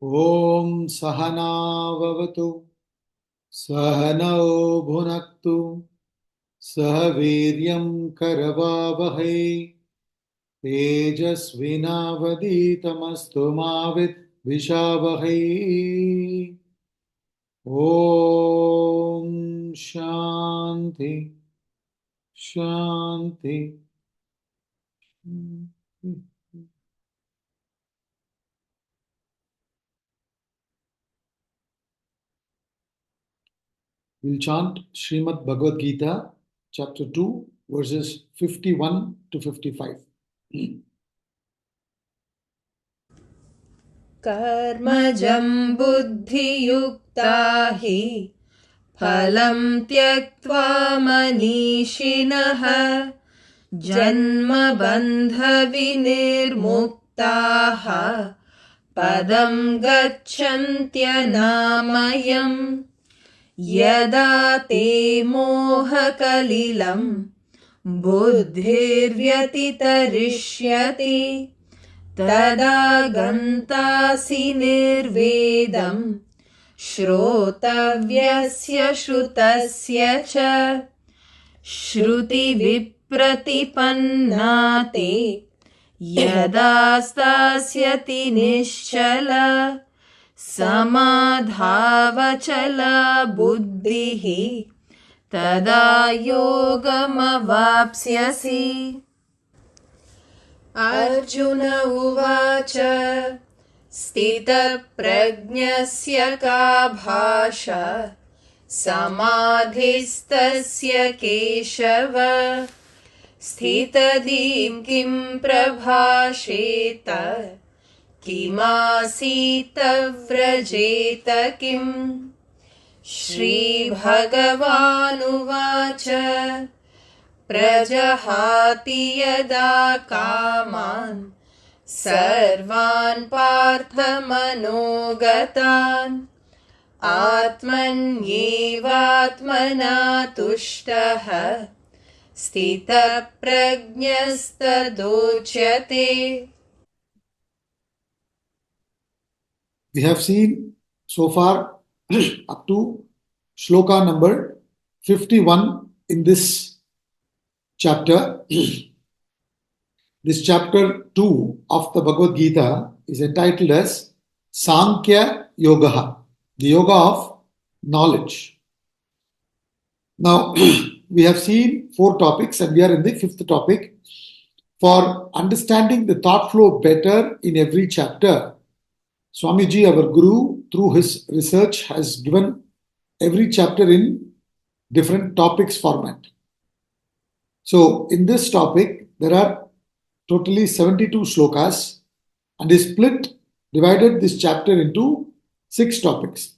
ॐ सहनाववतु सहनौ भुनक्तु सह वीर्यं करवावहै तेजस्विनावधीतमस्तु मा विद्विषावहै। ॐ शान्ति शान्ति। We'll chant Srimad Bhagavad Gita, chapter 2, verses 51 to 55. कर्मजं बुद्धियुक्ता हि फलं त्यक्त्वा मनीषिणः जन्मबन्धविनिर्मुक्ताः पदं गच्छन्त्यनामयम् यदा ते मोहकलिलं बुद्धिर्व्यतितरिष्यति तदा गन्तासि निर्वेदं श्रोतव्यस्य श्रुतस्य च श्रुतिविप्रतिपन्ना ते यदा स्थास्यति निश्चला समाधावचला बुद्धिः तदा योगमवाप्स्यसि। अर्जुन उवाच स्थितप्रज्ञस्य का भाषा समाधिस्तस्य केशव स्थितधीं किं प्रभाषेत किमासीत व्रजेत किम्। श्रीभगवानुवाच प्रजहाति यदा कामान् सर्वान् पार्थमनोगतान् आत्मन्येवात्मना तुष्टः स्थितप्रज्ञस्तदोच्यते। We have seen so far up to shloka number 51 in this chapter. This chapter 2 of the Bhagavad Gita is entitled as Sankhya Yoga, the yoga of knowledge. Now, we have seen 4 topics and we are in the 5th topic. For understanding the thought flow better in every chapter, Swamiji, our Guru, through his research, has given every chapter in different topics format. So, in this topic, there are totally 72 shlokas and is divided this chapter into 6 topics.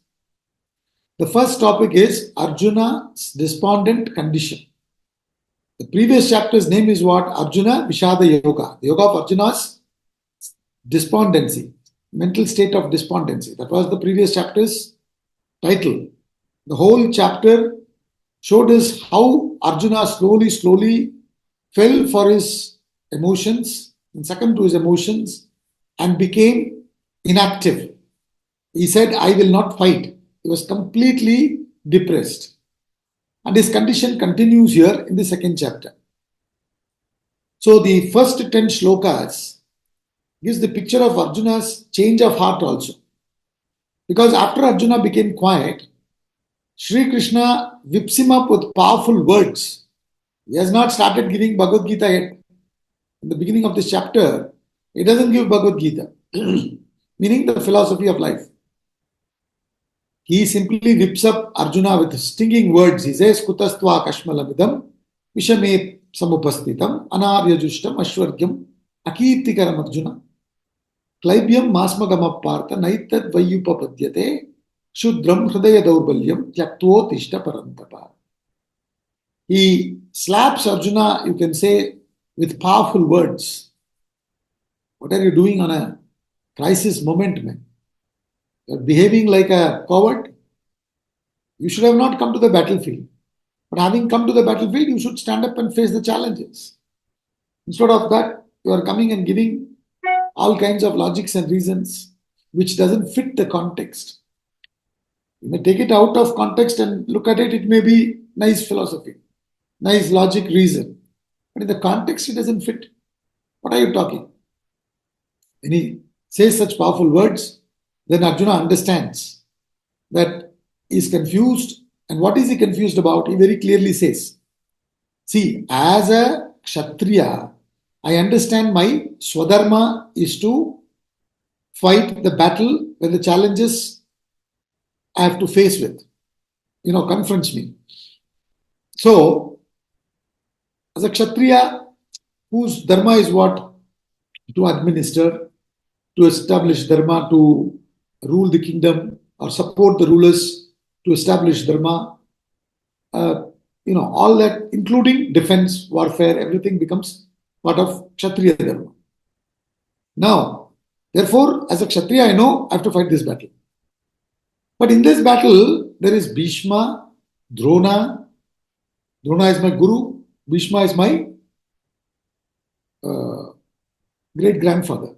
The first topic is Arjuna's despondent condition. The previous chapter's name is what? Arjuna Vishada Yoga. The yoga of Arjuna's despondency, mental state of despondency. That was the previous chapter's title. The whole chapter showed us how Arjuna slowly fell for his emotions and succumbed to his emotions and became inactive. He said, I will not fight. He was completely depressed. And his condition continues here in the second chapter. So the first 10 shlokas gives the picture of Arjuna's change of heart also. Because after Arjuna became quiet, Sri Krishna whips him up with powerful words. He has not started giving Bhagavad Gita yet. In the beginning of this chapter, he doesn't give Bhagavad Gita, meaning the philosophy of life. He simply whips up Arjuna with stinging words. He says, Kutastva kashmalamidam vishame samupastitam anaryajustam ashwargyam akirtikaram Arjuna klaibyam masmagama partha naitad vayupapadyate shudram hridaya daurbalyam tyaktotishta parantapa. He slaps Arjuna, you can say, with powerful words. What are you doing on a crisis moment, man? You're behaving like a coward. You should have not come to the battlefield. But having come to the battlefield, you should stand up and face the challenges. Instead of that, you are coming and giving all kinds of logics and reasons. which doesn't fit the context. You may take it out of context and look at it, it may be nice philosophy, nice logic, reason. But in the context, it doesn't fit. What are you talking? When he says such powerful words, then Arjuna understands that he is confused. And what is he confused about? He very clearly says, see, as a Kshatriya, I understand my Swadharma is to fight the battle when the challenges I have to face with, confronts me. So, as a Kshatriya, whose Dharma is what? To administer, to establish Dharma, to rule the kingdom, or support the rulers to establish Dharma. All that, including defense, warfare, everything becomes part of Kshatriya Dharma. Now, therefore, as a Kshatriya, I know I have to fight this battle. But in this battle, there is Bhishma, Drona. Drona is my guru. Bhishma is my great-grandfather.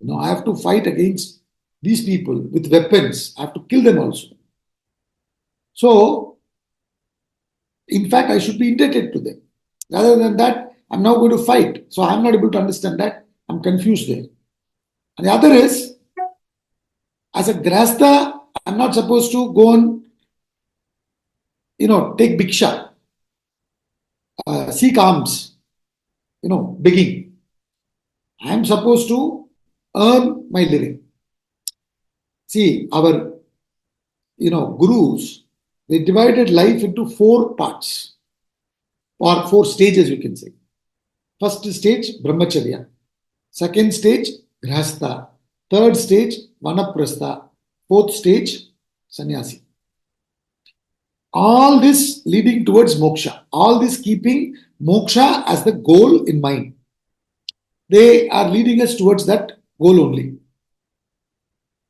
I have to fight against these people with weapons. I have to kill them also. So, in fact, I should be indebted to them. Rather than that, I'm now going to fight. So, I'm not able to understand that. I'm confused there. And the other is, as a grasta, I'm not supposed to go and, take bhiksha, seek alms, begging. I'm supposed to earn my living. See, our, gurus, they divided life into 4 parts or 4 stages, you can say. First stage, brahmacharya. Second stage, grihastha. Third stage, vanaprastha. Fourth stage, sannyasi. All this leading towards moksha. All this keeping moksha as the goal in mind. They are leading us towards that goal only.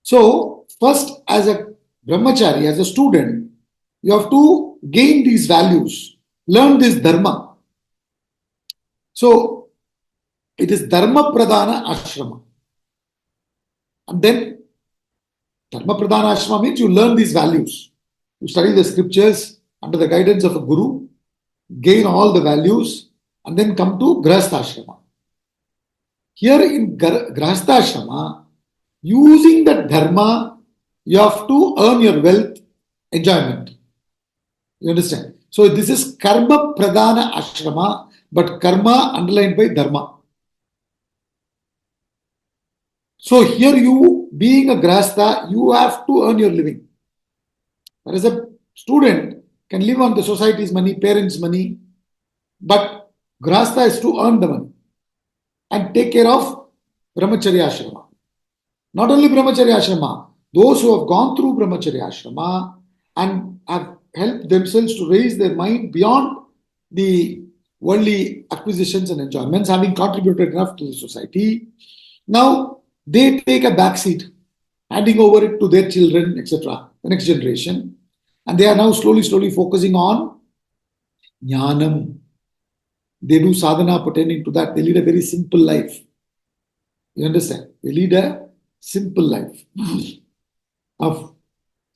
So, first, as a brahmachari, as a student, you have to gain these values, learn this dharma. So, it is dharma pradhana ashrama. And then, dharma pradhana ashrama means you learn these values. You study the scriptures under the guidance of a guru, gain all the values, and then come to grihastha ashrama. Here in grihastha ashrama, using the dharma, you have to earn your wealth, enjoyment. You understand? So this is karma pradhana ashrama, but karma underlined by dharma. So here you, being a grihastha, you have to earn your living. Whereas a student can live on the society's money, parents' money, but grihastha is to earn the money and take care of brahmacharya ashrama. Not only brahmacharya ashrama, those who have gone through brahmacharya ashrama and have helped themselves to raise their mind beyond the worldly acquisitions and enjoyments, having contributed enough to the society, now they take a back seat, handing over it to their children, etc., the next generation. And they are now slowly focusing on jnanam. They do sadhana pertaining to that. They lead a very simple life. You understand? They lead a simple life of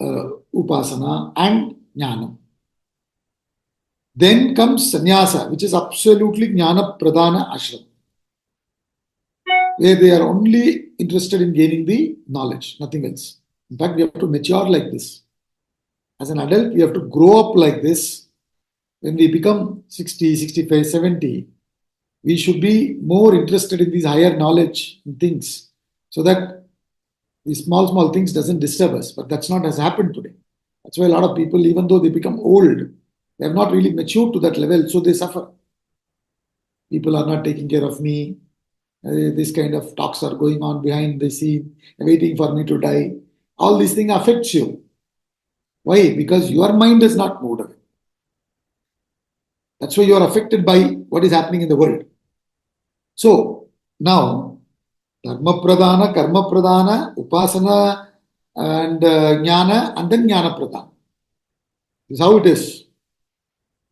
upasana and jnanam. Then comes sannyasa, which is absolutely jnana pradhana ashram, where they are only interested in gaining the knowledge, nothing else. In fact, we have to mature like this. As an adult, we have to grow up like this. When we become 60, 65, 70, we should be more interested in these higher knowledge things so that these small things doesn't disturb us. But that's not has happened today. That's why a lot of people, even though they become old, they have not really matured to that level, so they suffer. People are not taking care of me. This kind of talks are going on behind the scene, waiting for me to die. All these things affects you. Why? Because your mind is not moved away. That's why you are affected by what is happening in the world. So, now, dharma pradhana, karma pradhana, upasana and jnana, and then jnana pradhana. This is how it is.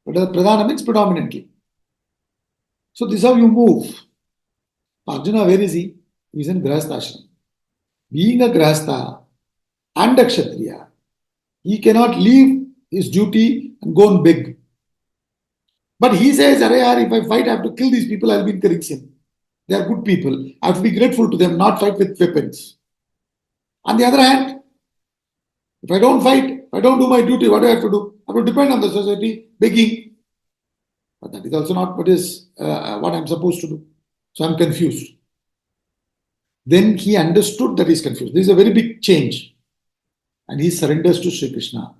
But pradhana means predominantly. So, this is how you move. Arjuna, where is he? He is in grihastha ashram. being a Grahastha and a Kshatriya, he cannot leave his duty and go and beg. But he says, Arey yaar, if I fight, I have to kill these people, I'll be incurring sin. They are good people. I have to be grateful to them, not fight with weapons. On the other hand, if I don't fight, if I don't do my duty, what do I have to do? I have to depend on the society, begging. But that is also not what I'm supposed to do. So I'm confused. Then he understood that he's confused. This is a very big change. And he surrenders to Sri Krishna.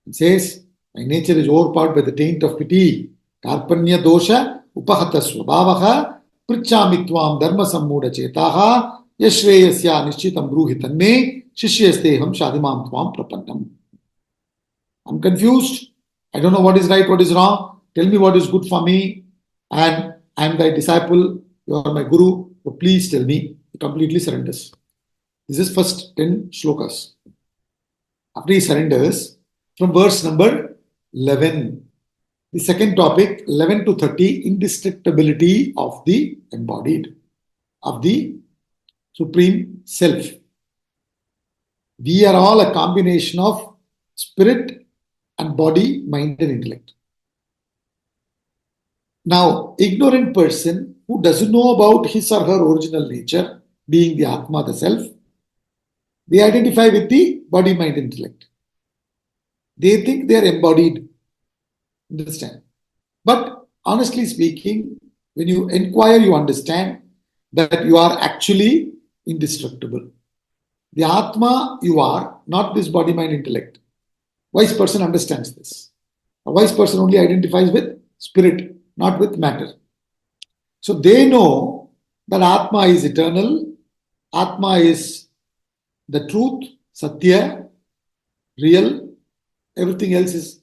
He says, my nature is overpowered by the taint of pity. Karpanya dosha upahata swabhavaha prichami tvam dharma sammuda chetaha yashreyasya nishchitam bruhi tanme shishyasteham shadimam tvam prapannam. I'm confused. I don't know what is right, what is wrong. Tell me what is good for me. And I'm thy disciple. You are my guru. So please tell me. He completely surrenders. This is first 10 shlokas. After he surrenders, from verse number 11, the second topic, 11 to 30, indestructibility of the embodied, of the Supreme Self. We are all a combination of spirit and body, mind and intellect. Now, ignorant person who doesn't know about his or her original nature, being the Atma, the Self, they identify with the body, mind, intellect. They think they are embodied. Understand? But honestly speaking, when you inquire, you understand that you are actually indestructible. The Atma you are, not this body, mind, intellect. Wise person understands this. A wise person only identifies with spirit, not with matter. So they know that Atma is eternal, Atma is the truth, Satya, real, everything else is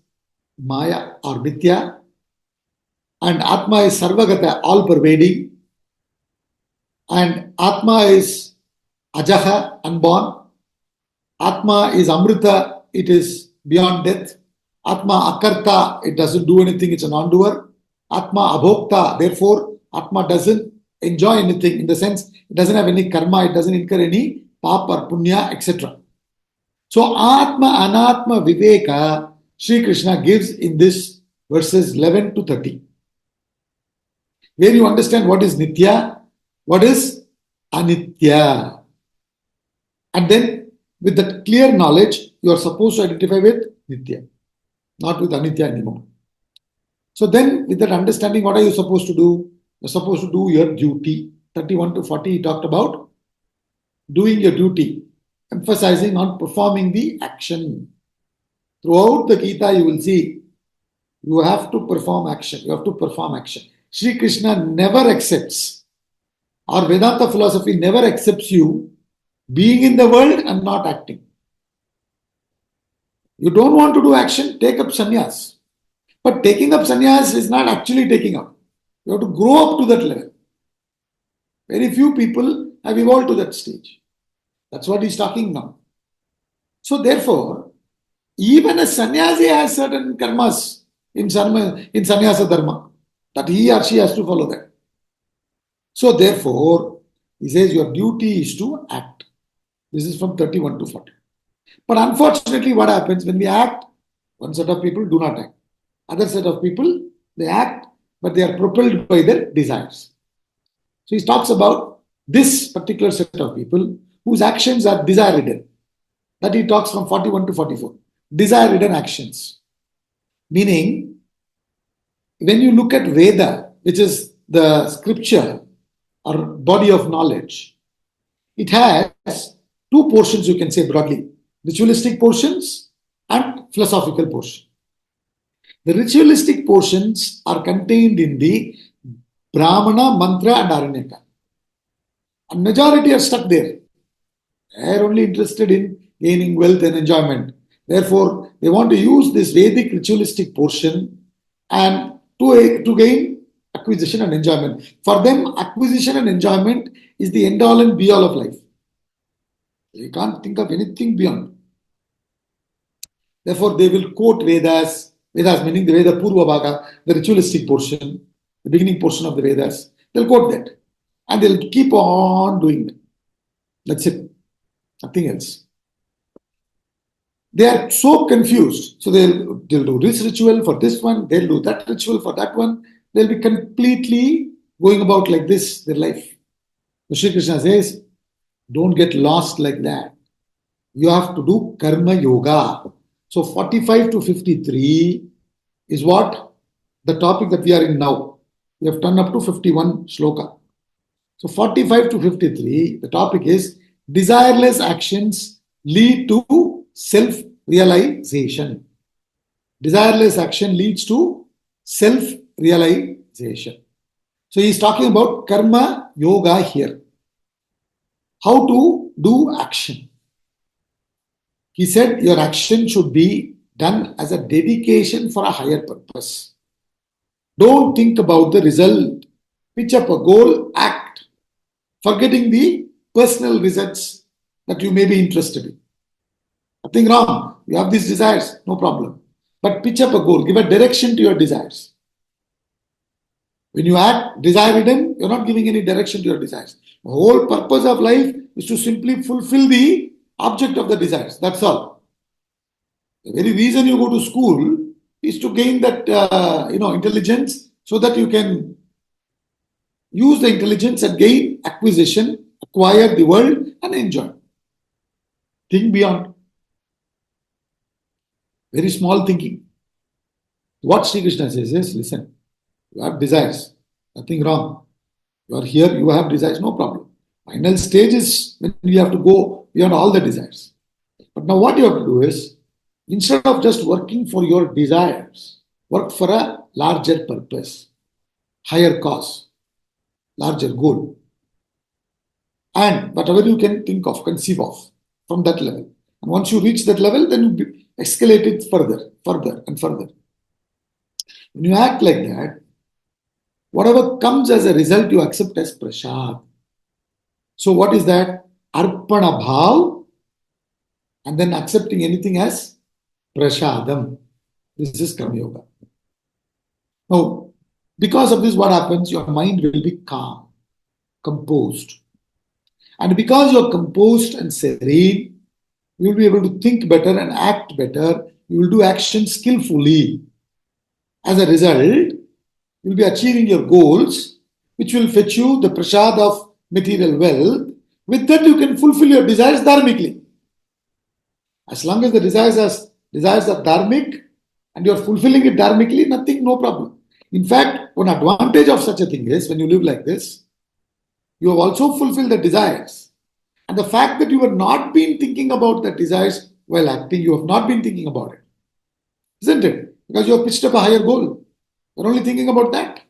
Maya or Mithya, and Atma is Sarvagata, all pervading, and Atma is Ajaha, unborn, Atma is Amrita, it is beyond death, Atma Akarta, it doesn't do anything, it's a non-doer, Atma Abhokta, therefore Atma doesn't enjoy anything in the sense it doesn't have any karma, it doesn't incur any pap or punya, etc. So Atma Anatma Viveka, Sri Krishna gives in this verses 11 to 30. Where you understand what is Nitya, what is Anitya. And then with that clear knowledge, you are supposed to identify with Nitya, not with Anitya anymore. So then with that understanding, what are you supposed to do? You're supposed to do your duty. 31 to 40, he talked about doing your duty, emphasizing on performing the action. Throughout the Gita, you will see you have to perform action. You have to perform action. Sri Krishna never accepts, or Vedanta philosophy never accepts you being in the world and not acting. You don't want to do action, take up sannyas. But taking up sannyas is not actually taking up. You have to grow up to that level. Very few people have evolved to that stage. That's what he's talking now. So therefore, even a sannyasi has certain karmas in sannyasa dharma that he or she has to follow that. So therefore, he says your duty is to act. This is from 31 to 40. But unfortunately, what happens when we act? One set of people do not act. Other set of people, they act, but they are propelled by their desires. So he talks about this particular set of people whose actions are desire-ridden. That he talks from 41 to 44. Desire-ridden actions. Meaning, when you look at Veda, which is the scripture or body of knowledge, it has two portions, you can say broadly. Ritualistic portions and philosophical portion. The ritualistic portions are contained in the Brahmana, Mantra and Aranyaka. And majority are stuck there. They are only interested in gaining wealth and enjoyment. Therefore, they want to use this Vedic ritualistic portion and to gain acquisition and enjoyment. For them, acquisition and enjoyment is the end-all and be-all of life. You can't think of anything beyond. Therefore, they will quote Vedas, Vedas meaning the Veda Purva Bhaga, the ritualistic portion, the beginning portion of the Vedas. They'll quote that. And they'll keep on doing that. That's it. nothing else. They are so confused. So they'll do this ritual for this one, they'll do that ritual for that one. They'll be completely going about like this, their life. So Sri Krishna says, don't get lost like that. You have to do karma yoga. So 45 to 53 is what the topic that we are in now. We have turned up to 51 shloka. So 45 to 53, the topic is desireless actions lead to self-realization. Desireless action leads to self-realization. So he is talking about karma yoga here. How to do action. He said your action should be done as a dedication for a higher purpose. Don't think about the result. Pitch up a goal, act, forgetting the personal results that you may be interested in. Nothing wrong. You have these desires, no problem. But pitch up a goal, give a direction to your desires. When you act desire ridden, you're not giving any direction to your desires. The whole purpose of life is to simply fulfill the object of the desires. That's all. The very reason you go to school is to gain that intelligence, so that you can use the intelligence and gain acquisition, acquire the world and enjoy. Think beyond. Very small thinking. What Sri Krishna says is, listen, you have desires, nothing wrong. You are here, you have desires, no problem. Final stage is when you have to go beyond all the desires. But now what you have to do is, instead of just working for your desires, work for a larger purpose, higher cause, larger goal. And whatever you can think of, conceive of from that level. And once you reach that level, then you escalate it further and further. When you act like that, whatever comes as a result, you accept as prasad. So what is that? Arpana bhav, and then accepting anything as prasadam. This is Karma Yoga. Now, because of this, what happens? Your mind will be calm, composed. And because you're composed and serene, you will be able to think better and act better. You will do action skillfully. As a result, you will be achieving your goals, which will fetch you the prasad of material wealth. With that, you can fulfill your desires dharmically. As long as the desires are dharmic and you are fulfilling it dharmically, nothing, no problem. In fact, one advantage of such a thing is, when you live like this, you have also fulfilled the desires. And the fact that you have not been thinking about the desires while acting, you have not been thinking about it. Isn't it? Because you have pitched up a higher goal. You're only thinking about that.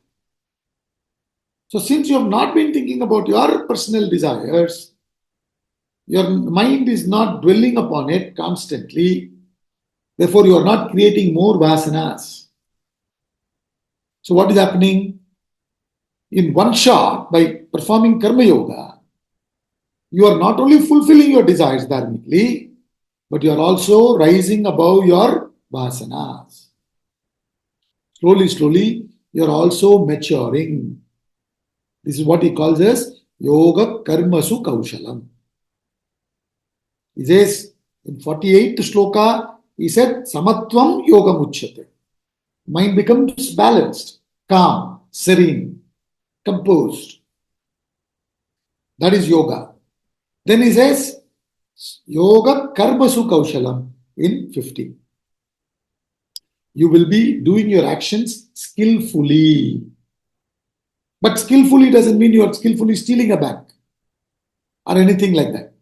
So since you have not been thinking about your personal desires, your mind is not dwelling upon it constantly. Therefore, you are not creating more vasanas. So what is happening? In one shot, by performing Karma Yoga, you are not only fulfilling your desires dharmically, but you are also rising above your vasanas. Slowly, you are also maturing. This is what he calls as Yoga Karmasu Kaushalam. He says in 48th shloka, he said, Samatvam Yoga Muchyate. Mind becomes balanced, calm, serene, composed. That is yoga. Then he says, Yoga Karmasu Kaushalam in 50. You will be doing your actions skillfully. But skillfully doesn't mean you are skillfully stealing a bank or anything like that.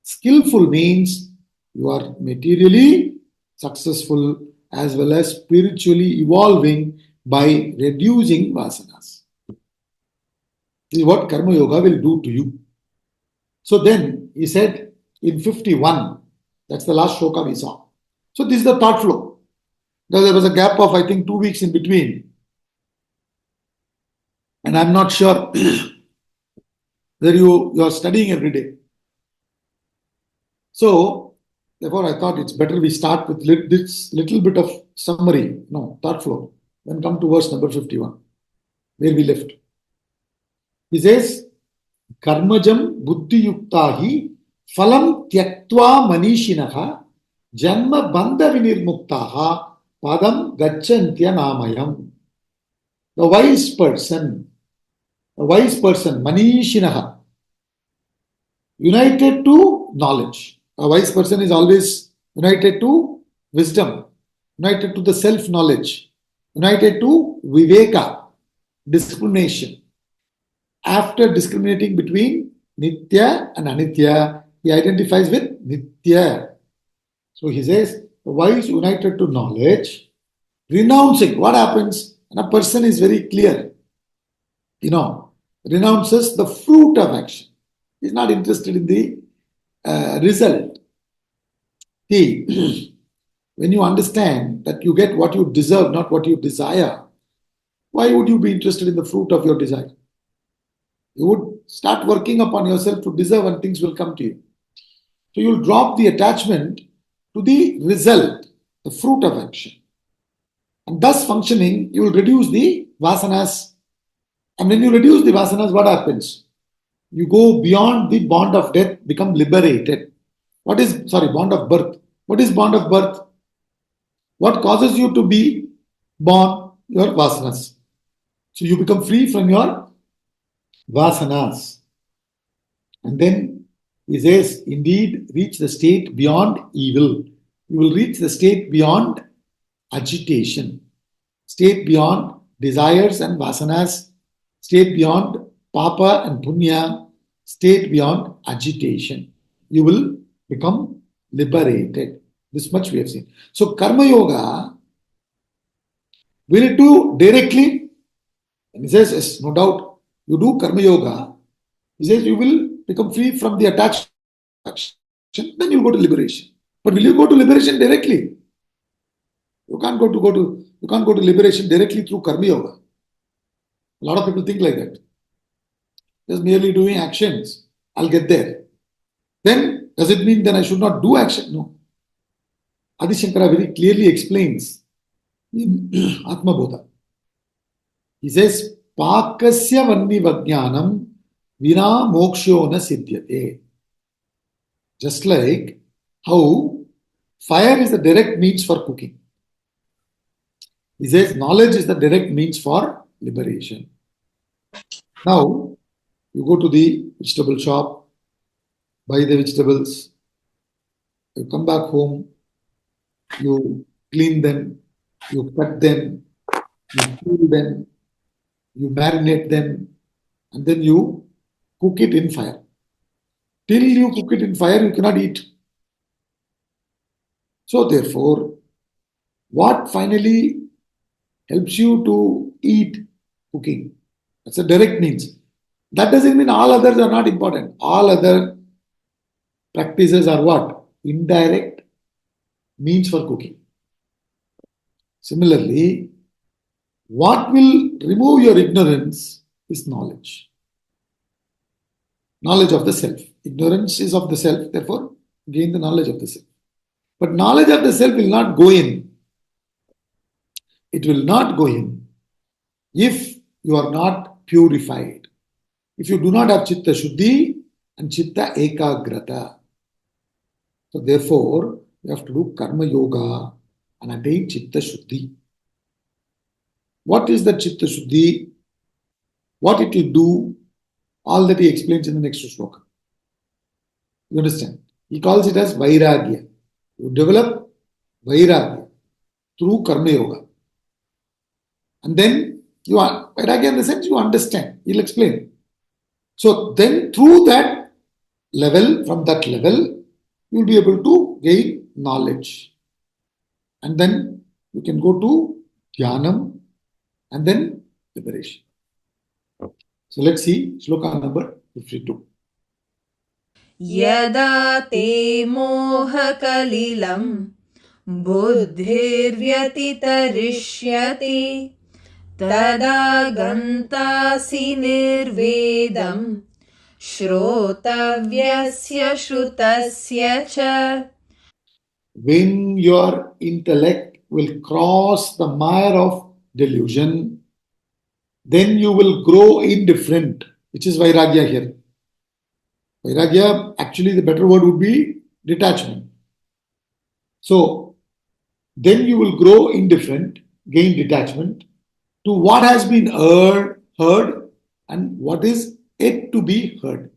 Skillful means you are materially successful as well as spiritually evolving by reducing vasanas. This is what Karma Yoga will do to you. So then he said in 51, that's the last shloka we saw. So this is the thought flow. There was a gap of, I think, 2 weeks in between. And I'm not sure whether you are studying every day. So, therefore, I thought it's better we start with this little bit of summary, thought flow, then come to verse number 51, where we left. He says, Karmajam buddhi yuktahi Phalam tyaktva manishinaha janma bandha vinirmuktaha padam gacchantya namayam. The wise person, manishinaha, united to knowledge. A wise person is always united to wisdom, united to the self-knowledge, united to viveka, discrimination. After discriminating between nitya and anitya, he identifies with nitya. So he says, the wise united to knowledge, renouncing. What happens? And a person is very clear, renounces the fruit of action. He's not interested in the result. See, when you understand that you get what you deserve, not what you desire, why would you be interested in the fruit of your desire? You would start working upon yourself to deserve and things will come to you. So you'll drop the attachment to the result, the fruit of action. And thus functioning, you will reduce the vasanas. And when you reduce the vasanas, what happens? You go beyond the bond of death, become liberated. Bond of birth. What is bond of birth? What causes you to be born? Your vasanas. So you become free from your vasanas. And then he says, indeed, reach the state beyond evil. You will reach the state beyond agitation, state beyond desires and vasanas, state beyond papa and punya, state beyond agitation. You will become liberated. This much we have seen. So Karma Yoga, will it do directly? And he says, yes, no doubt, you do Karma Yoga. He says you will become free from the attachment, then you go to liberation. But will you go to liberation directly? You can't go to liberation directly through Karma Yoga. A lot of people think like that. Just merely doing actions, I'll get there. Then, does it mean then I should not do action? No. Adi Shankara very clearly explains in Atma Bodha. He says, Pakasya vanni vajnanam vina mokshyo na siddhyate. Just like how fire is the direct means for cooking. He says knowledge is the direct means for liberation. Now, you go to the vegetable shop, buy the vegetables, you come back home, you clean them, you cut them, you peel them, you marinate them, and then you cook it in fire. Till you cook it in fire, you cannot eat. So therefore, what finally helps you to eat? Cooking. That's a direct means. That doesn't mean all others are not important. All other practices are what? Indirect means for cooking. Similarly, what will remove your ignorance is knowledge. Knowledge of the self. Ignorance is of the self, therefore gain the knowledge of the self. But knowledge of the self will not go in. It will not go in if you are not purified. If you do not have Chitta Shuddhi and Chitta Ekagrata. So therefore, you have to do Karma Yoga and attain Chitta Shuddhi. What is the Chitta Shuddhi? What it will do? All that he explains in the next sloka. You understand? He calls it as Vairagya. You develop Vairagya through Karma Yoga. And then you are Vairagya in the sense you understand. He'll explain. So then through that level, from that level, you will be able to gain knowledge. And then you can go to Dhyanam and then liberation. So let's see sloka number 52. Yada te mohakalilam buddhirvyatitarishyati tada gantasi nirvedam shrotavyasya shrutasya cha. When your intellect will cross the mire of delusion, then you will grow indifferent, which is Vairagya here. Vairagya, actually the better word would be detachment. So then you will grow indifferent, gain detachment to what has been heard and what is yet to be heard.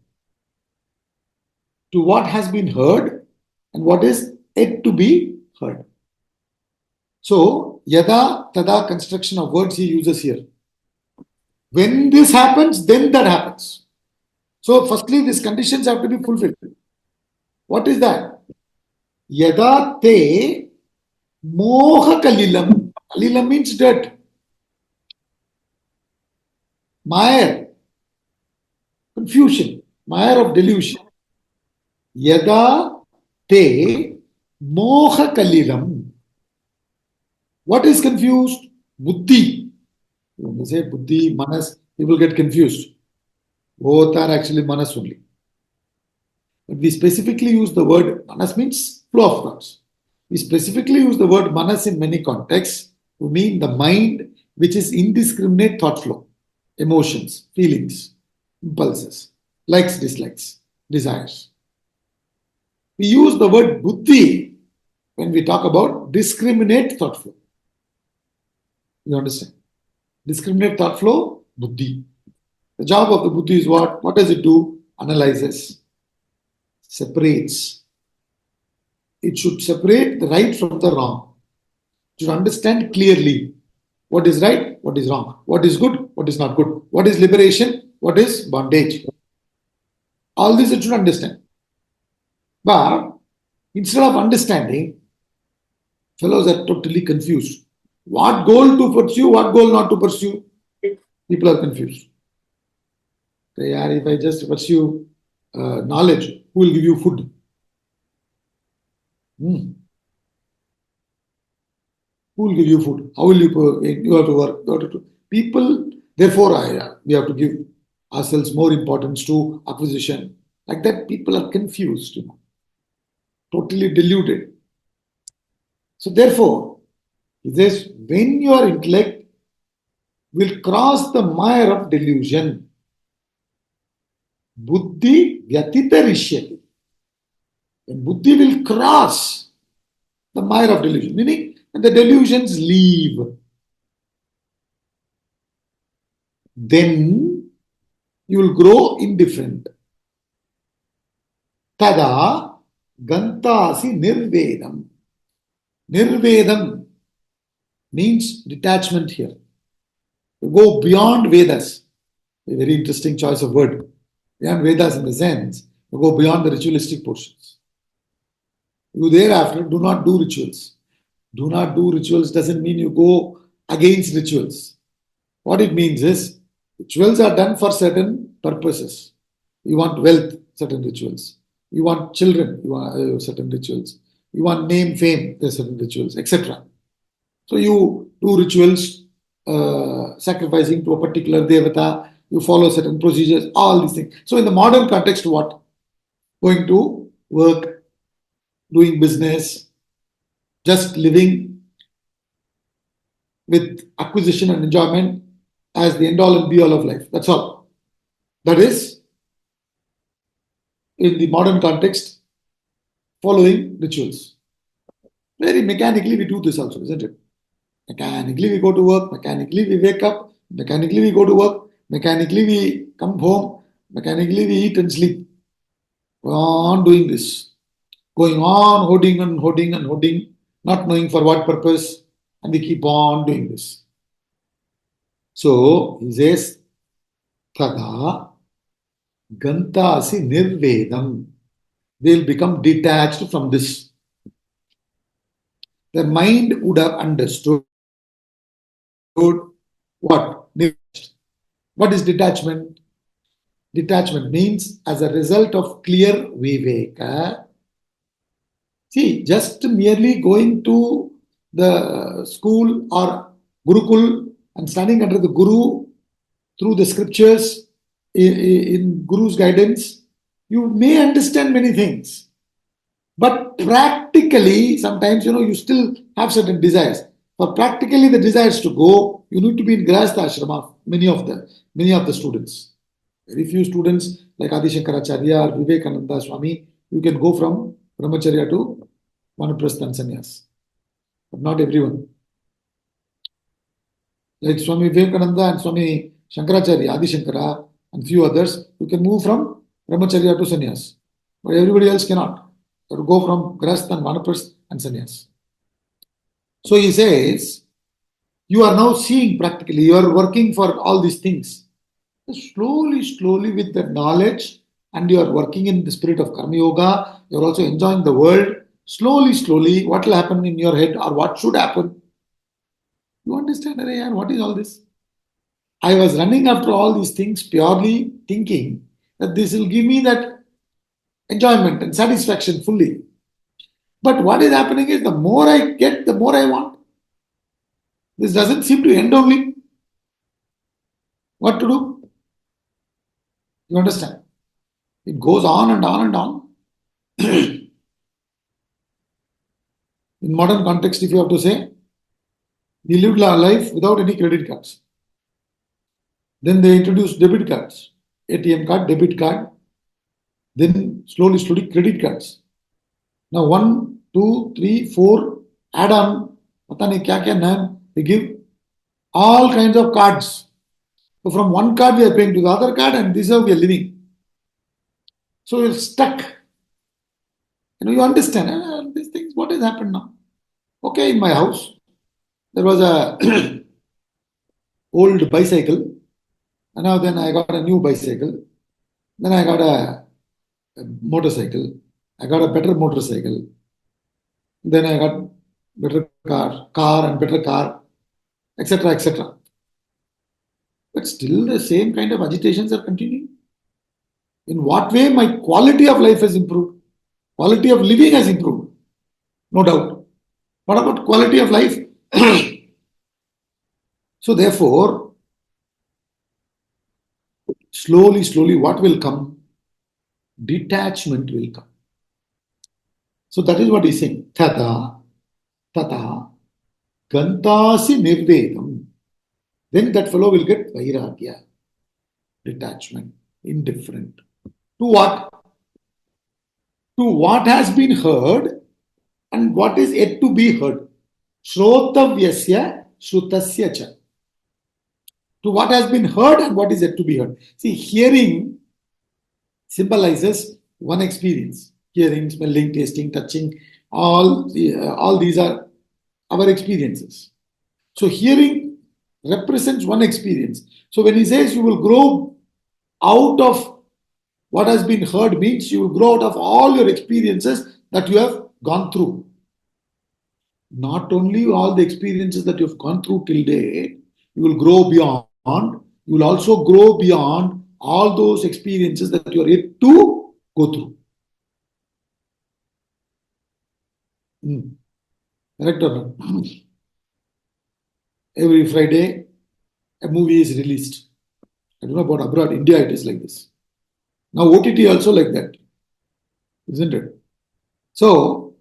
To what has been heard and what is yet to be heard. So, yada tada construction of words he uses here. When this happens, then that happens. So, firstly, these conditions have to be fulfilled. What is that? Yada te moha kalilam. Kalilam means dirt. Mire, confusion, mire of delusion. Yada te moha kalilam. What is confused? Buddhi. When you say buddhi, manas, people get confused. Both are actually manas only. But we specifically use the word manas means flow of thoughts. We specifically use the word manas in many contexts to mean the mind which is indiscriminate thought flow, emotions, feelings, impulses, likes, dislikes, desires. We use the word buddhi when we talk about discriminate thought flow. You understand? Discriminate thought flow, buddhi. The job of the buddhi is what? What does it do? Analyzes, separates. It should separate the right from the wrong. It should understand clearly what is right, what is wrong, what is good, what is not good, what is liberation, what is bondage. All this it should understand. But instead of understanding, fellows are totally confused. What goal to pursue, what goal not to pursue? People are confused. If I just pursue knowledge, who will give you food? Who will give you food? How will you have to work? People, therefore, we have to give ourselves more importance to acquisition. Like that, people are confused, totally deluded. So therefore, he says, when your intellect will cross the mire of delusion, buddhi vyatita rishyati. When buddhi will cross the mire of delusion, meaning when the delusions leave, then you will grow indifferent. Tada gantasi nirvedam. Nirvedam means detachment here. You go beyond Vedas. A very interesting choice of word. Beyond Vedas in the sense, you go beyond the ritualistic portions. You thereafter do not do rituals. Do not do rituals doesn't mean you go against rituals. What it means is, rituals are done for certain purposes. You want wealth, certain rituals. You want children, you want certain rituals. You want name, fame, there's certain rituals, etc. So you do rituals, sacrificing to a particular devata, you follow certain procedures, all these things. So in the modern context, what? Going to work, doing business, just living with acquisition and enjoyment as the end all and be all of life. That's all. That is, in the modern context, following rituals. Very mechanically we do this also, isn't it? Mechanically we go to work, mechanically we wake up, mechanically we go to work, mechanically we come home, mechanically we eat and sleep. Go on doing this. Going on hoarding and hoarding and hoarding, not knowing for what purpose, and we keep on doing this. So he says, Tada gantasi nirvedam. They'll become detached from this. The mind would have understood what? What is detachment? Detachment means as a result of clear viveka. See, just merely going to the school or Gurukul and standing under the Guru through the scriptures in Guru's guidance, you may understand many things. But practically, sometimes, you still have certain desires. For practically the desires to go, you need to be in Grahastha Ashrama, many of the students. Very few students like Adi Shankaracharya or Vivekananda Swami, you can go from brahmacharya to vanaprastha and sannyas. But not everyone. Like Swami Vivekananda and Swami Shankaracharya, Adi Shankara, and few others, you can move from brahmacharya to sannyas. But everybody else cannot. You have to go from grahastha and vanaprastha and sannyas. So he says, you are now seeing practically, you are working for all these things. Slowly, slowly with the knowledge, and you are working in the spirit of Karma Yoga, you are also enjoying the world. Slowly, slowly, what will happen in your head or what should happen? You understand, what is all this? I was running after all these things purely thinking that this will give me that enjoyment and satisfaction fully. But what is happening is the more I get, the more I want. This doesn't seem to end only. What to do? You understand? It goes on and on and on. In modern context, if you have to say, we lived our life without any credit cards. Then they introduced debit cards, ATM card, debit card. Then slowly, slowly, credit cards. Now 1, 2, 3, 4, add on, pata nahi kya kya name, they give all kinds of cards. So from one card we are paying to the other card, and this is how we are living. So you're stuck. You understand these things. What has happened now? Okay, in my house there was a old bicycle, and now then I got a new bicycle. Then I got a motorcycle. I got a better motorcycle. Then I got better car and better car, etc., etc. But still the same kind of agitations are continuing. In what way my quality of life has improved? Quality of living has improved, no doubt. What about quality of life? So therefore, slowly, slowly, what will come? Detachment will come. So that is what he's saying. Tata, tata, gantasi nirvedam. Then that fellow will get vairagya, detachment, indifferent. To what? To what has been heard and what is yet to be heard. Shrotavyasya, shrutasya cha. To what has been heard and what is yet to be heard. See, hearing symbolizes one experience. Hearing, smelling, tasting, touching, all these are our experiences. So hearing represents one experience. So when he says you will grow out of what has been heard, means you will grow out of all your experiences that you have gone through. Not only all the experiences that you have gone through till date, you will grow beyond. You will also grow beyond all those experiences that you are yet to go through. Correct or not? Every Friday, a movie is released. I don't know about abroad. India, it is like this. Now OTT also like that, isn't it? So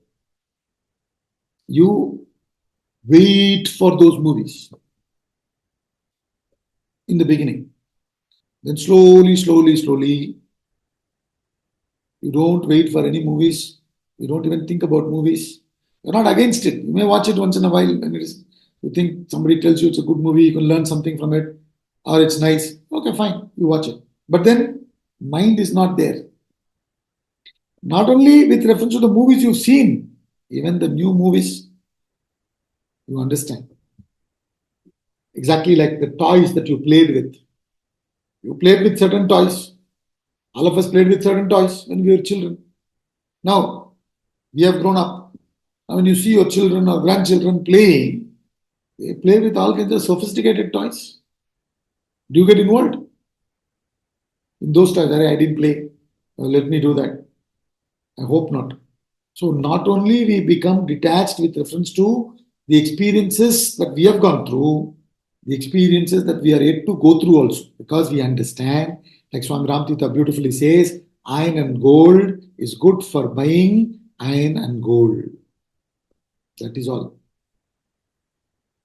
you wait for those movies in the beginning. Then slowly, slowly, slowly, you don't wait for any movies. You don't even think about movies. You're not against it. You may watch it once in a while when it is, you think somebody tells you it's a good movie, you can learn something from it, or it's nice. Okay, fine, you watch it. But then mind is not there. Not only with reference to the movies you've seen, even the new movies, you understand. Exactly like the toys that you played with. You played with certain toys. All of us played with certain toys when we were children. Now, we have grown up. Now, when you see your children or grandchildren playing, they play with all kinds of sophisticated toys. Do you get involved? In those toys, I didn't play. Let me do that. I hope not. So, not only we become detached with reference to the experiences that we have gone through, the experiences that we are yet to go through also, because we understand, like Swami Ramtita beautifully says, iron and gold is good for buying iron and gold. That is all.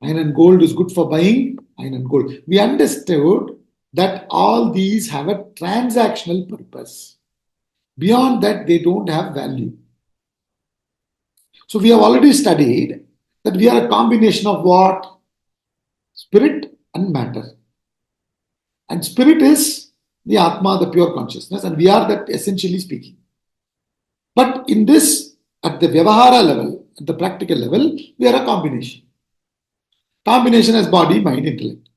Iron and gold is good for buying iron and gold. We understood that all these have a transactional purpose. Beyond that, they don't have value. So we have already studied that we are a combination of what? Spirit and matter. And spirit is the Atma, the pure consciousness, and we are that essentially speaking. But in this, at the Vyavahara level, at the practical level, we are a combination. Combination as body, mind, intellect.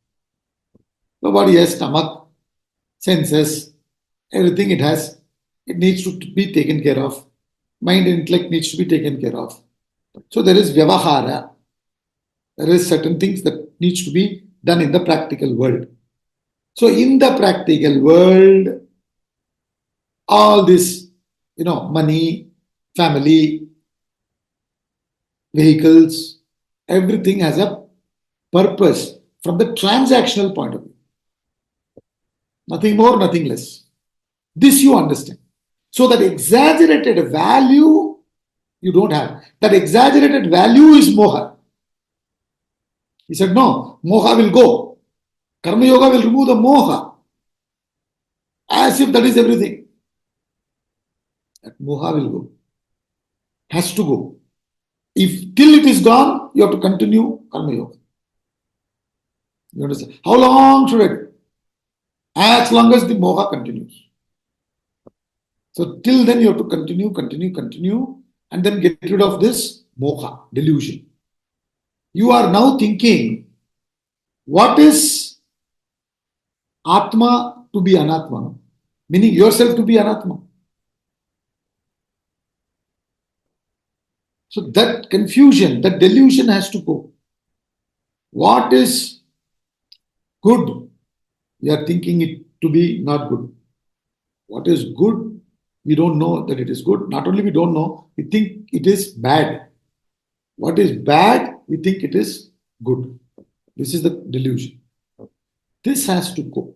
The body has stomach, senses, everything it has. It needs to be taken care of. Mind and intellect needs to be taken care of. So there is Vyavahara. There is certain things that needs to be done in the practical world. So in the practical world, all this, money, family, vehicles, everything has a purpose from the transactional point of view. Nothing more, nothing less. This you understand. So that exaggerated value you don't have. That exaggerated value is moha. He said, no, moha will go. Karma Yoga will remove the moha. As if that is everything. That moha will go. Has to go. If till it is gone, you have to continue Karma Yoga. You understand? How long should I do? As long as the moha continues. So till then you have to continue, and then get rid of this moha, delusion. You are now thinking, what is Atma to be Anatma? Meaning yourself to be Anatma. So that confusion, that delusion has to go. What is good? We are thinking it to be not good. What is good? We don't know that it is good. Not only we don't know, we think it is bad. What is bad? We think it is good. This is the delusion. This has to go.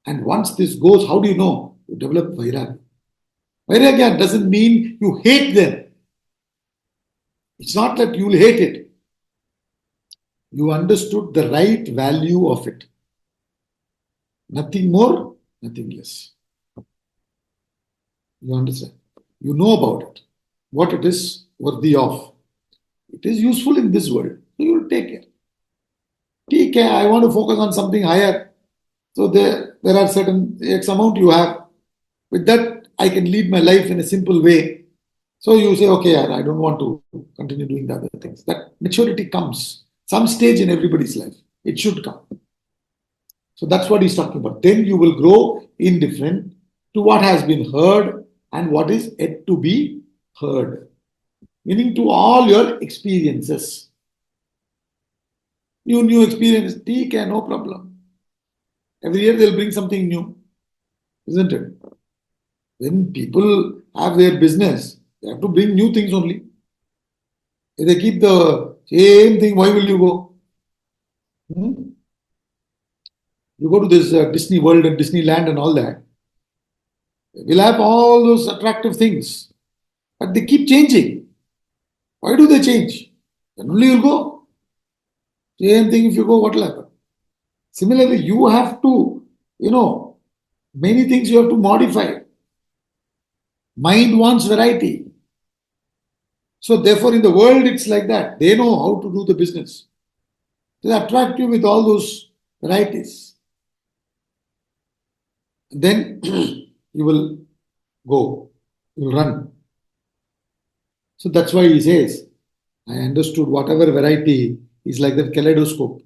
And once this goes, how do you know? You develop vairagya. Vairagya doesn't mean you hate them. It's not that you will hate it. You understood the right value of it. Nothing more, nothing less. You understand? You know about it. What it is worthy of. It is useful in this world. So you will take care. Take care. I want to focus on something higher. So there are certain X amount you have. With that, I can lead my life in a simple way. So you say, okay, I don't want to continue doing the other things. That maturity comes. Some stage in everybody's life. It should come. So that's what he's talking about. Then you will grow indifferent to what has been heard and what is yet to be heard. Meaning to all your experiences. New experience, okay, no problem. Every year they'll bring something new. Isn't it? When people have their business, they have to bring new things only. If they keep the same thing, why will you go? You go to this Disney World and Disneyland and all that. We'll have all those attractive things. But they keep changing. Why do they change? Then only you'll go. Same thing if you go, what will happen? Similarly, you have to, many things you have to modify. Mind wants variety. So therefore in the world it's like that. They know how to do the business. They attract you with all those varieties. Then you will go. You will run. So that's why he says, I understood whatever variety is like that kaleidoscope.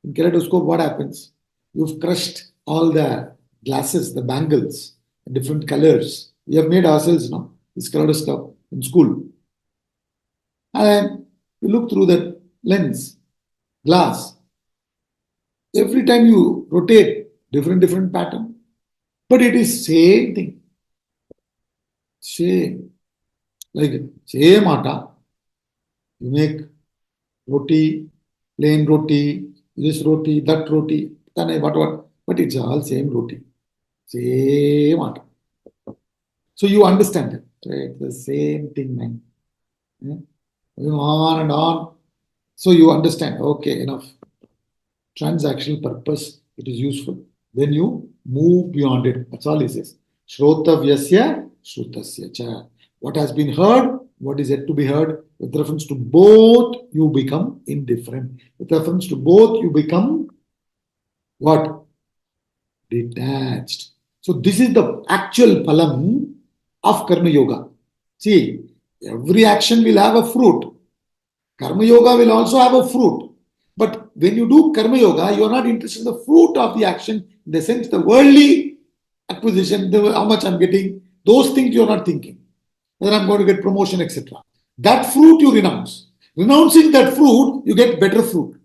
In kaleidoscope, what happens? You've crushed all the glasses, the bangles, different colors. We have made ourselves now, this kaleidoscope in school. And you look through that lens, glass. Every time you rotate, different pattern. But it is same thing. Same. Like same atta. You make roti, plain roti, this roti, that roti, whatever. But it's all same roti. Same atta. So you understand it. Right? The same thing, man. Yeah? On and on. So you understand. Okay, enough. Transactional purpose it is useful. Then you move beyond it. That's all he says. Shrotavyasya, shrutasya cha. What has been heard, what is yet to be heard, with reference to both, you become indifferent. With reference to both, you become what? Detached. So this is the actual phalam of Karma Yoga. See, every action will have a fruit. Karma Yoga will also have a fruit. But when you do Karma Yoga, you are not interested in the fruit of the action, in the sense the worldly acquisition, how much I'm getting, those things you are not thinking. Whether I'm going to get promotion, etc. That fruit you renounce. Renouncing that fruit, you get better fruit.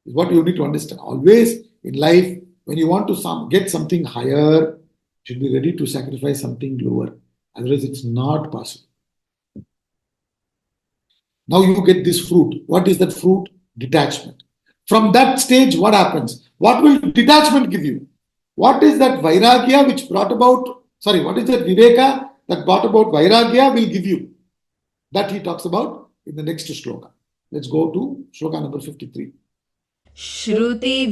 Is what you need to understand. Always in life, when you want to get something higher, you should be ready to sacrifice something lower. Otherwise, it's not possible. Now you get this fruit. What is that fruit? Detachment. From that stage, what happens? What will detachment give you? What is that vairagya which brought about, what is that viveka that brought about vairagya will give you? That he talks about in the next shloka. Let's go to shloka number 53. Shruti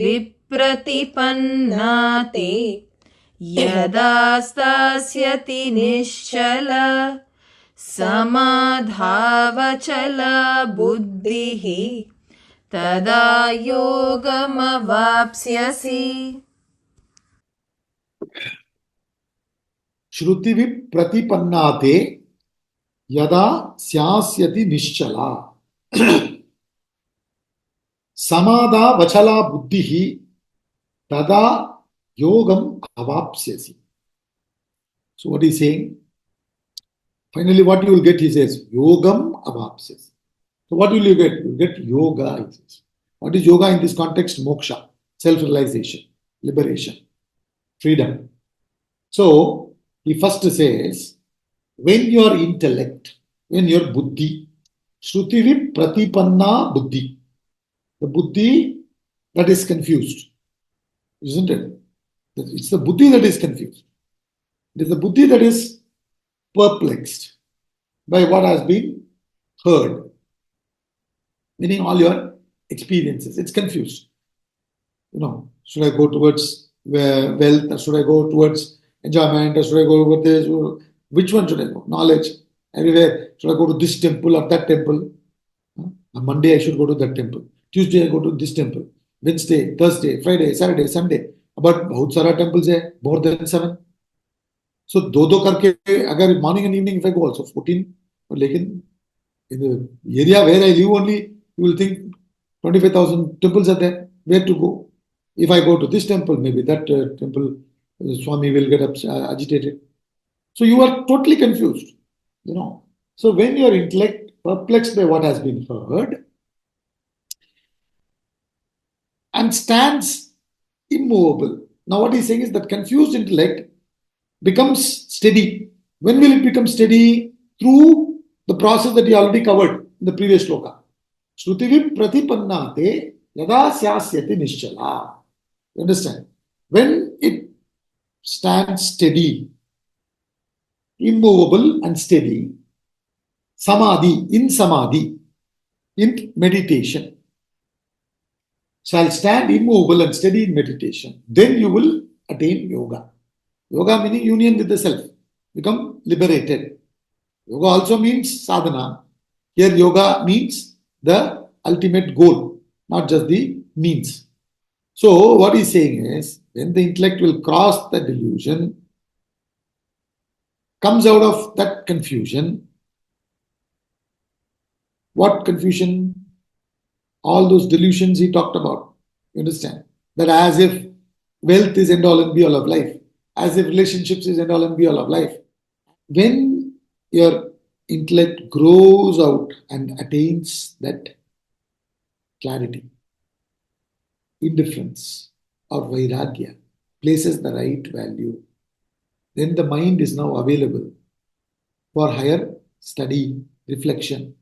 vipratipanna te yada stasyati nischala samadhavachala buddhihi tada yogamavapsyasi. Shruti vipratipanna te yada syasyati nischala samadha vachala buddhihi tada yogam avapsyasi. So what he's saying, finally what you will get, he says, yogam avapsyasi. So what will you get? You will get yoga, he says. What is yoga in this context? Moksha, self-realization, liberation, freedom. So he first says, when your intellect, when your buddhi, shruti pratipanna buddhi, the buddhi that is confused, isn't it? It's the buddhi that is confused. It is the buddhi that is perplexed by what has been heard, meaning all your experiences. It's confused. Should I go towards wealth, or should I go towards enjoyment, or should I go over this? Which one should I go? Knowledge, everywhere. Should I go to this temple or that temple? On Monday, I should go to that temple. Tuesday, I go to this temple. Wednesday, Thursday, Friday, Saturday, Sunday. But बहुत सारा temples है, more than 7. So दो करके, अगर morning and evening, if I go also 14. But लेकिन in the area where I live only, you will think 25,000 temples are there. Where to go? If I go to this temple, maybe that temple, Swami will get agitated. So you are totally confused, So when your intellect perplexed by what has been heard and stands immovable. Now what he's saying is that confused intellect becomes steady. When will it become steady? Through the process that he already covered in the previous shloka. Shruti pratipannate yada syasyati nischala. You understand? When it stands steady, immovable and steady, samadhi, in meditation, shall stand immovable and steady in meditation, then you will attain yoga. Yoga meaning union with the self, become liberated. Yoga also means sadhana. Here yoga means the ultimate goal, not just the means. So what he's saying is, when the intellect will cross the delusion, comes out of that confusion. What confusion? All those delusions he talked about. You understand? That as if wealth is end all and be all of life, as if relationships is end all and be all of life. When your intellect grows out and attains that clarity, indifference or vairagya, places the right value, then the mind is now available for higher study, reflection.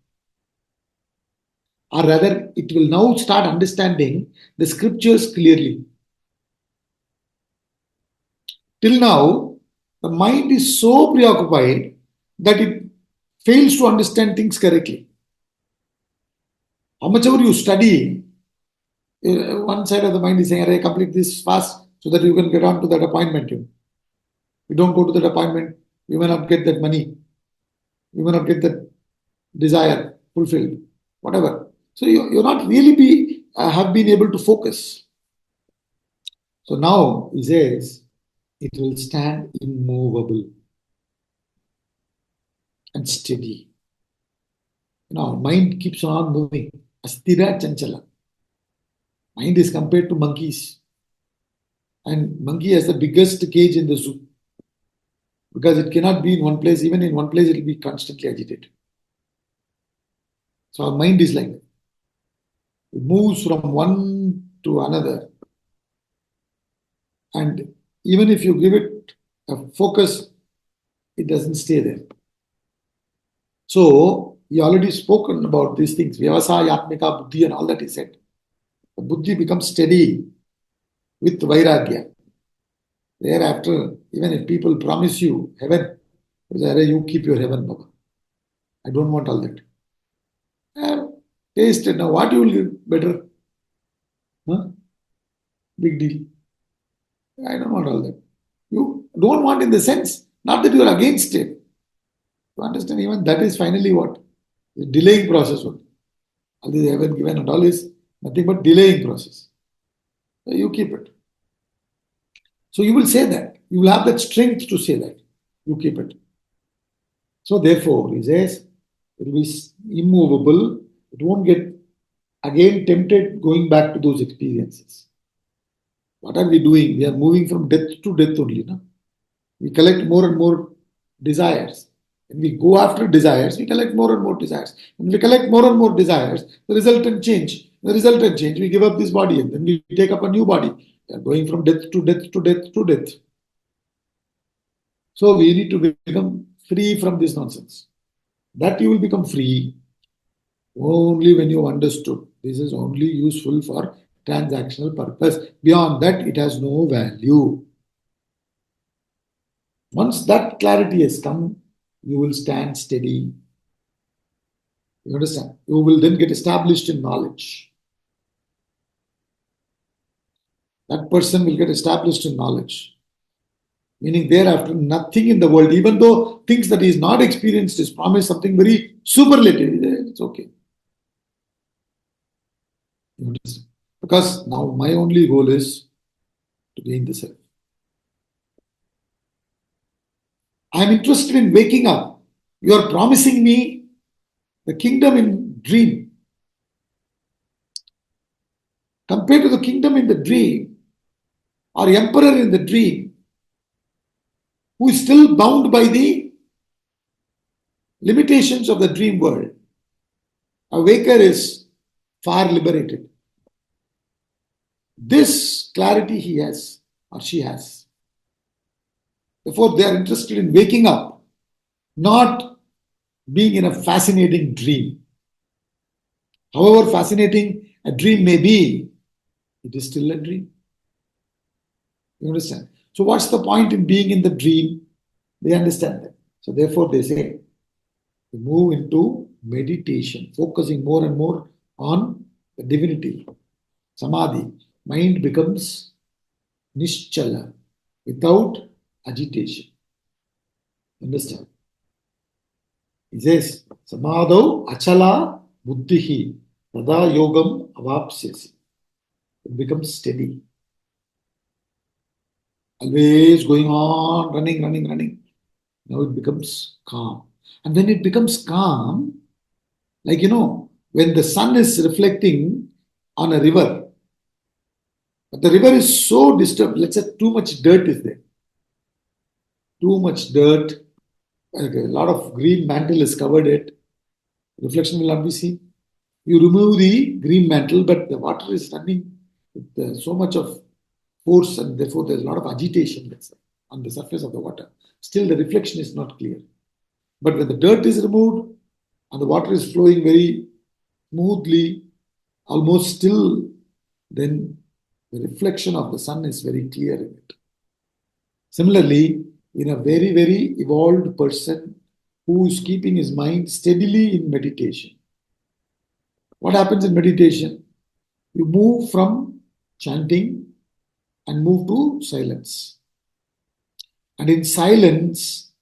Or rather, it will now start understanding the scriptures clearly. Till now, the mind is so preoccupied that it fails to understand things correctly. How much ever you study, One side of the mind is saying, "Arey, complete this fast so that you can get on to that appointment." You don't go to that appointment, you may not get that money, you may not get that desire fulfilled, whatever. So you're not really have been able to focus. So now he says it will stand immovable and steady. Mind keeps on moving. Astira chanchala. Mind is compared to monkeys. And monkey has the biggest cage in the zoo. Because it cannot be in one place. Even in one place, it will be constantly agitated. So our mind is like that. It moves from one to another. And even if you give it a focus, it doesn't stay there. So, he already spoken about these things. Vyavasaya, Atmika, Buddhi and all that he said. The Buddhi becomes steady with Vairagya. Thereafter, even if people promise you heaven, you keep your heaven, Baba. I don't want all that. Taste it. Now, what you will give better? Huh? Big deal. I don't want all that. You don't want in the sense, not that you are against it. You understand, even that is finally what? The delaying process. All this heaven given and all is nothing but delaying process. So you keep it. So you will say that. You will have that strength to say that. You keep it. So therefore, he says, it will be immovable. It won't get again tempted going back to those experiences. What are we doing? We are moving from death to death only. No? We collect more and more desires. When we go after desires, we collect more and more desires. When we collect more and more desires, the resultant change. The resultant change, we give up this body and then we take up a new body. We are going from death to death to death to death. So we need to become free from this nonsense. That you will become free only when you understood. This is only useful for transactional purpose. Beyond that, it has no value. Once that clarity has come, you will stand steady. You understand? You will then get established in knowledge. That person will get established in knowledge. Meaning thereafter, nothing in the world, even though things that he is not experienced is promised something very superlative, it's okay. You understand? Because now my only goal is to gain the self. I am interested in waking up. You are promising me the kingdom in dream. Compared to the kingdom in the dream, or emperor in the dream, who is still bound by the limitations of the dream world, a waker is far liberated. This clarity he has or she has. Therefore, they are interested in waking up, not being in a fascinating dream. However fascinating a dream may be, it is still a dream. You understand? So what's the point in being in the dream? They understand that. So therefore they say, we move into meditation, focusing more and more on the divinity. Samadhi. Mind becomes nischala, without agitation. Understand? He says, Samadho achala buddhihi tada yogam avapsyasi. It becomes steady. Always going on, running. Now it becomes calm. And when it becomes calm, like when the sun is reflecting on a river, but the river is so disturbed, let's say too much dirt is there. Too much dirt, like a lot of green mantle has covered it, reflection will not be seen. You remove the green mantle, but the water is running with so much of force, and therefore there's a lot of agitation, let's say, on the surface of the water. Still the reflection is not clear. But when the dirt is removed and the water is flowing very smoothly, almost still, then the reflection of the sun is very clear in it. Similarly, in a very, very evolved person who is keeping his mind steadily in meditation. What happens in meditation? you move from chanting and move to silence. And in silence,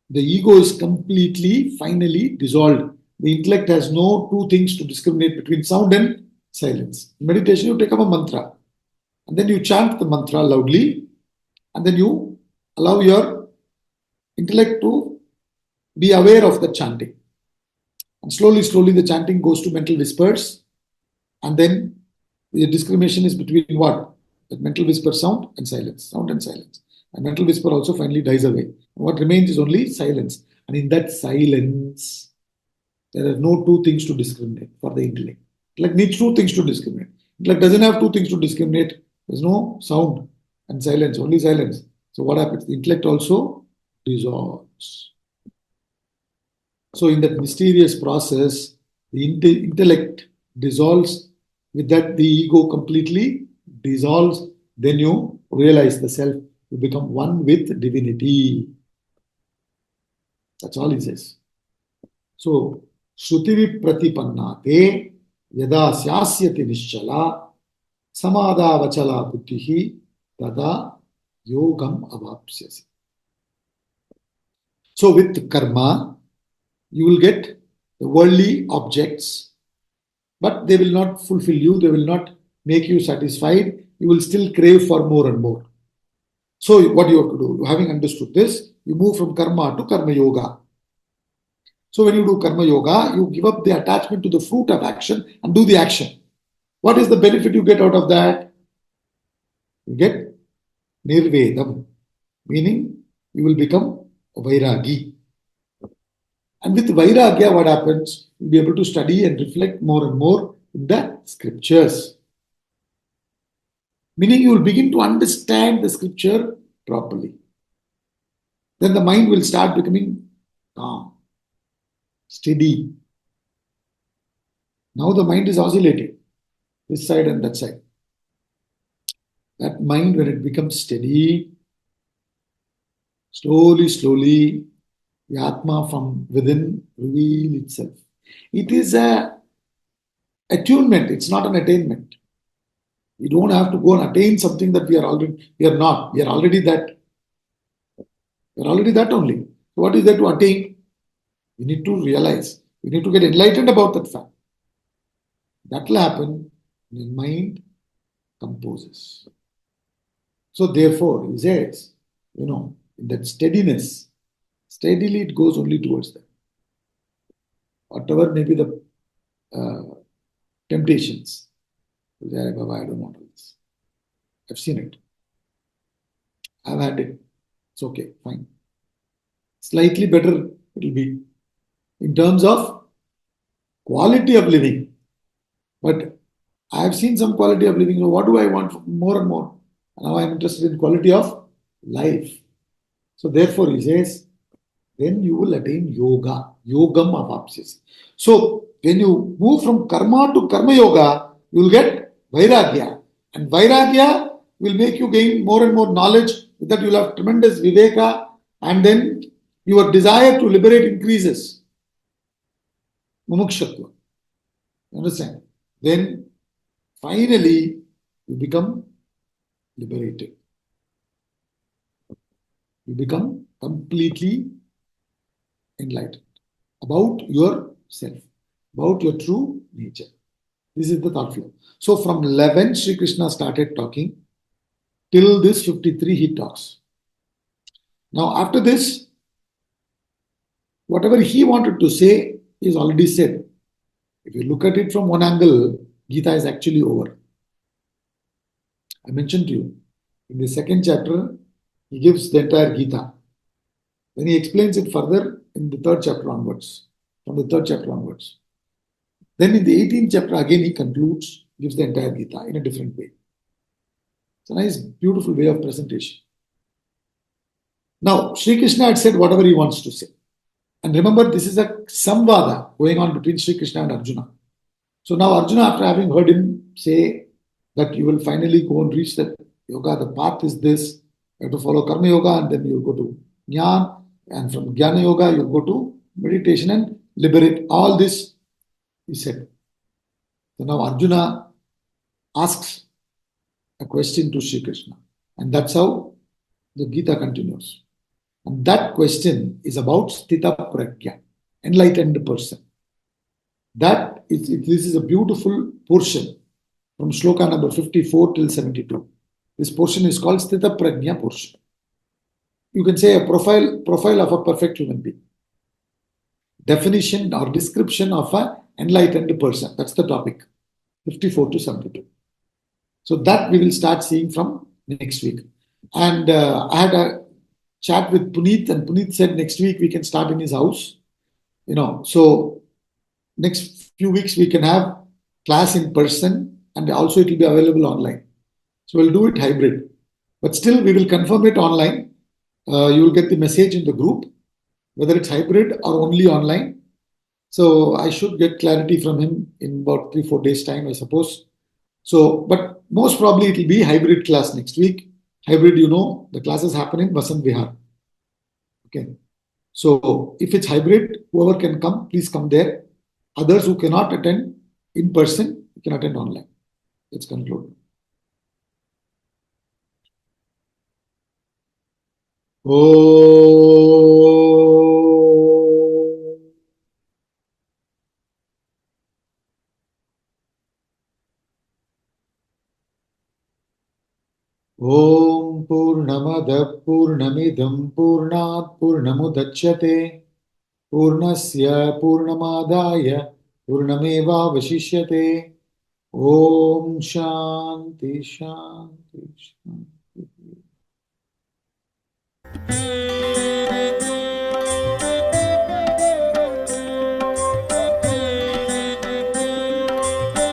the ego is completely, finally dissolved. The intellect has no two things to discriminate between sound and silence. In meditation, you take up a mantra and then you chant the mantra loudly and then you allow your intellect to be aware of the chanting. And slowly, slowly, the chanting goes to mental whispers. And then the discrimination is between what? The mental whisper, sound and silence. Sound and silence. And mental whisper also finally dies away. What remains is only silence. And in that silence, there are no two things to discriminate for the intellect. Intellect needs two things to discriminate. Intellect doesn't have two things to discriminate. There's no sound and silence, only silence. So what happens? The intellect also dissolves. So in that mysterious process, the intellect dissolves. With that, the ego completely dissolves. Then you realize the self. You become one with divinity. That's all he says. So, Shruti pratipannate yada syasyati nischala samadha vachala buddhihi tada yogam avapsyasi. So, with karma, you will get the worldly objects, but they will not fulfill you, they will not make you satisfied. You will still crave for more and more. So, what you have to do, having understood this, you move from karma to karma yoga. So, when you do karma yoga, you give up the attachment to the fruit of action and do the action. What is the benefit you get out of that? You get nirvedam, meaning you will become a vairagi. And with vairagya, what happens? You'll be able to study and reflect more and more in the scriptures. Meaning you will begin to understand the scripture properly. Then the mind will start becoming calm, steady. Now the mind is oscillating, this side and that side. That mind, when it becomes steady, slowly, slowly, the Atma from within reveal itself. It is a attunement, it's not an attainment. We don't have to go and attain something that we are not. We are already that. We are already that only. So what is there to attain? We need to realize. We need to get enlightened about that fact. That will happen when mind composes. So therefore, he says, in that steadiness, steadily it goes only towards that. Whatever may be the temptations. Baba, I don't want all this. I've seen it. I've had it. It's okay, fine. Slightly better it will be in terms of quality of living. But I have seen some quality of living. So what do I want more and more? Now I am interested in quality of life. So therefore he says, then you will attain yoga. Yogam avapsyasi. So when you move from karma to karma yoga, you will get vairagya. And vairagya will make you gain more and more knowledge. With that you will have tremendous viveka. And then your desire to liberate increases. Mumukshatva. You understand? Then finally you become liberated. You become completely enlightened about yourself, about your true nature. This is the thought flow. So from 11, Sri Krishna started talking. Till this 53, he talks. Now after this, whatever he wanted to say is already said. If you look at it from one angle, Gita is actually over. I mentioned to you, in the second chapter, he gives the entire Gita. Then he explains it further in the third chapter onwards, from the third chapter onwards. Then in the 18th chapter, again he concludes, gives the entire Gita in a different way. It's a nice, beautiful way of presentation. Now, Sri Krishna had said whatever he wants to say. And remember, this is a samvada going on between Sri Krishna and Arjuna. So now Arjuna, after having heard him say that you will finally go and reach that yoga, the path is this, you have to follow karma yoga and then you will go to jnana, and from jnana yoga you will go to meditation and liberate. All this he said. So now Arjuna asks a question to Sri Krishna. And that's how the Gita continues. And that question is about Sthita Pragya, enlightened person. This is a beautiful portion from shloka number 54 till 72. This portion is called Sthita Pragya portion. You can say a profile of a perfect human being. Definition or description of an enlightened person. That's the topic. 54 to 72. So that we will start seeing from next week. And I had a chat with Puneet, and Puneet said next week we can start in his house. So next few weeks we can have class in person, and also it will be available online. So we'll do it hybrid. But still we will confirm it online. You will get the message in the group, whether it's hybrid or only online. So I should get clarity from him in about 3-4 days time, I suppose. So, but most probably it will be hybrid class next week. Hybrid, the classes happen in Vasant Vihar. Okay. So if it's hybrid, whoever can come, please come there. Others who cannot attend in person, you can attend online. Let's conclude. Om Purnamada Purnamidam Purnat Purnamudachyate Purnasya Purnamadaya Purnameva Vashishyate. Om Shanti Shanti Shanti.